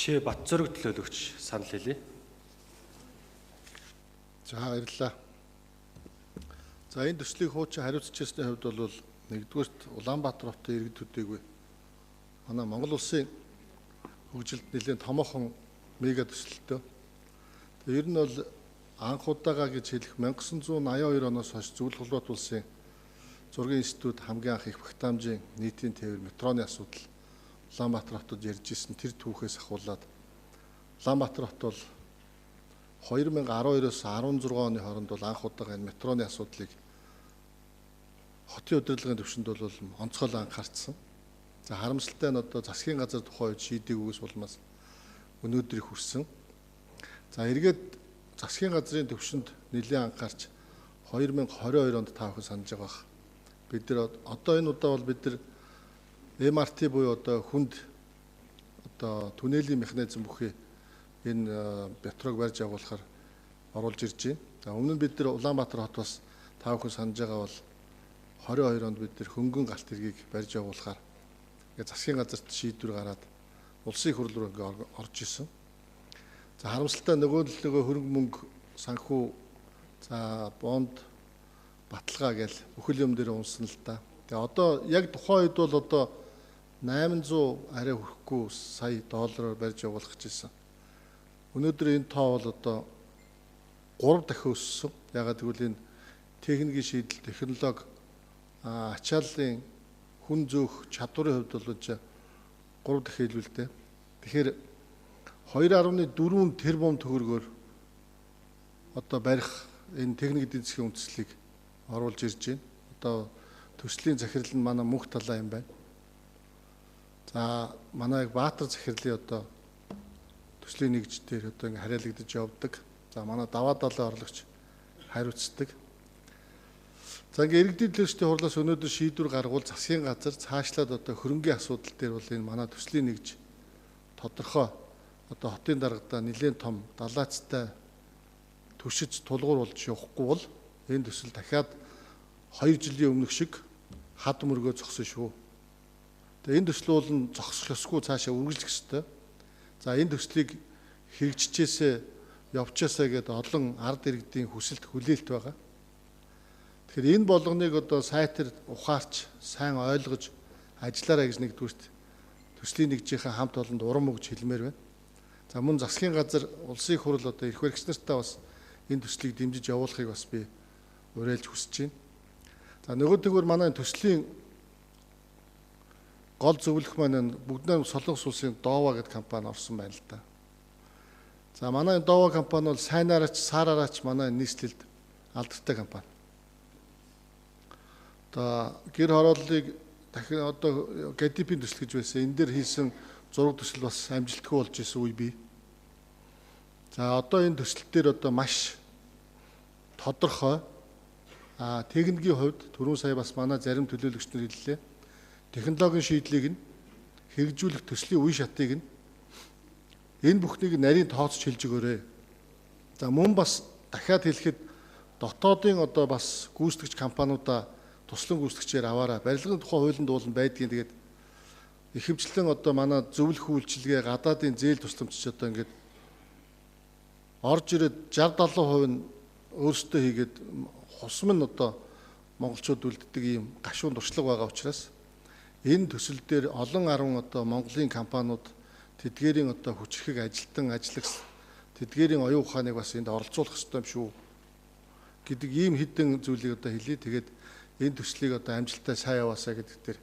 Жишээ Батзорог төлөөлөгч санал хэлье. За баярлалаа. За энэ төслийг хуучин хариуцчихсны хувьд бол нэгдүгээрт Улаанбаатар хотын иргэд төдийгүй манай Монгол улсын хөгжилд нэлээд томоохон мега төсөлтөө. Тэгээ ер нь бол анх удаага гэж хэлэх 1982 оноос хойш Зөвлөх Улбат улсын зургийн институт хамгийн анх их багтаамжийн нийтийн тээвэр метроны асуудал Улаанбаатар хотод ярьж исэн тэр түүхээс ахуулаад Улаанбаатар хот бол 2012-оос 16 оны хооронд бол анх удаага энэ метроны асуудлыг хотын удирдлагын төвшөнд бол онцгойлон анхаарсан. За харамсалтай нь одоо засгийн газар тухайн үед шийдэггүйс улмаас өнөөдөр их хүрсэн. За эргээд засгийн газрын төвшөнд нэлээд анхаарч 2022 онд та бүхэн санаж байгаа. Бид нар одоо энэ удаа бол бид нар MRT буюу одоо хүнд одоо түнэлийн механизм бүхий энэ метрог барьж явуулахаар оруулж ирж байна. За өмнө нь бид нар Улаанбаатар хот бас та бүхэн санаж байгаа бол 22 онд бид нар хөнгөн галт хэргийг барьж явуулахаар засгийн газарт шийдвэр гараад улсын хурл руу орж исэн. За харамсалтай нөгөө хөрөнгө мөнгө санхүү за бонд баталгаа гээл бүхэл юм дээр унсан л да. Тэгээ одоо яг тухайн үед бол одоо 800 арай хүрэхгүй сая доллараар барьж явуулах гэжсэн. Өнөөдөр энэ тоо бол одоо 3 дахин өссөн. Ягаад гэвэл энэ техникийн шийдэл, технологи, ачааллын хүн зөөх чадварын хувьд бол 3 дахин илүү л дээ. Тэгэхээр 2.4 тэрбум төгрөгөөр одоо барих энэ техник эдийн засгийн үндэслэлийг оруулж ирж байна. Одоо төслийн захирал нь манай мөнх талаа юм байна. За манай Баатар захирлын одоо төслийн нэгж дээр одоо ингэ хариалагдаж явдаг. За манай даваа далайн орлогч хариуцдаг. За ингээ иргэдийн төлөвчдийн хурлаас өнөөдөр шийдвэр гаргуул засгийн газар цаашлаад одоо хөрөнгийн асуудал дээр бол энэ манай төслийн нэгж тодорхой одоо хотын даргадаа нэлээд том далайцтай төшиж тулгуур болж явахгүй бол энэ төсөл дахиад 2 жилийн өмнөх шиг хад мөргөө зогсон шүү. Тэгээ энэ төсөл бол зогсох ёсгүй цаашаа үргэлжлэх ёстой. За энэ төслийг хэрэгжижээсээ явчаасаа гэдэг олон ард иргэдийн хүсэлт хүлээлт байгаа. Тэгэхээр энэ болгоныг одоо сайтар ухаарч сайн ойлгож ажиллаарай гэж нэгдүгürt төслийн нэгжийнхээ хамт олонд урам өгж хэлмээр байна. За мөн засгийн газар улсын хурл одоо эрх баригч нартаа бас энэ төслийг дэмжиж явуулахыг бас би уриалж хүсэж байна. За нөгөөдөгөр манай төслийн гол зөвлөх маань бүгд Солонгос улсын Дова гэдэг компани орсон байна л да. За манай Дова компани бол сайнаараач саараараач манай нийслэлд алдартай компани. Одоо гэр хорооллыг дахин одоо ГДП-ийн төсөл гэж байсан. Энэ дээр хийсэн зураг төсөл бас амжилтгүй болж исэн үе бий. За одоо энэ төсөл дээр одоо маш тодорхой техникийн хувьд түрүүн сая бас манай зарим төлөөлөгч нар хэллээ. Технологийн шийдлийг нь хэрэгжүүлэх төслийн үе шатыг нь энэ бүхнийг нарийн тооцож хэлж өгөөрэй. За мөн бас дахиад хэлэхэд дотоодын одоо бас гүйцэтгэгч компаниудаа туслан гүйцэтгэгчээр аваарай. Барилгын тухай хуулинд дуулан байдгийн тэгээд ихэвчлэн одоо манай зөвлөх үйлчилгээ гадаадын зээл тусламжч одоо ингээд орж ирээд 60-70% нь өөрсдөө хийгээд хусам нь одоо монголчууд үлддэг ийм гашуун туршлага байгаа учраас энэ төсөл дээр олон 10 одоо Монголын компаниуд тэдгээрийн одоо хүчрхэг ажилтан ажиллагс тэдгээрийн оюун ухааныг бас энд оролцуулах ёстой юм шүү гэдэг ийм хэдэн зүйлийг одоо хэлье. Тэгээд энэ төслийг одоо амжилттай сайн яваасаа гэдэг дээр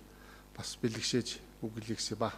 бас бэлгшээж үг хэлье гэсэн ба.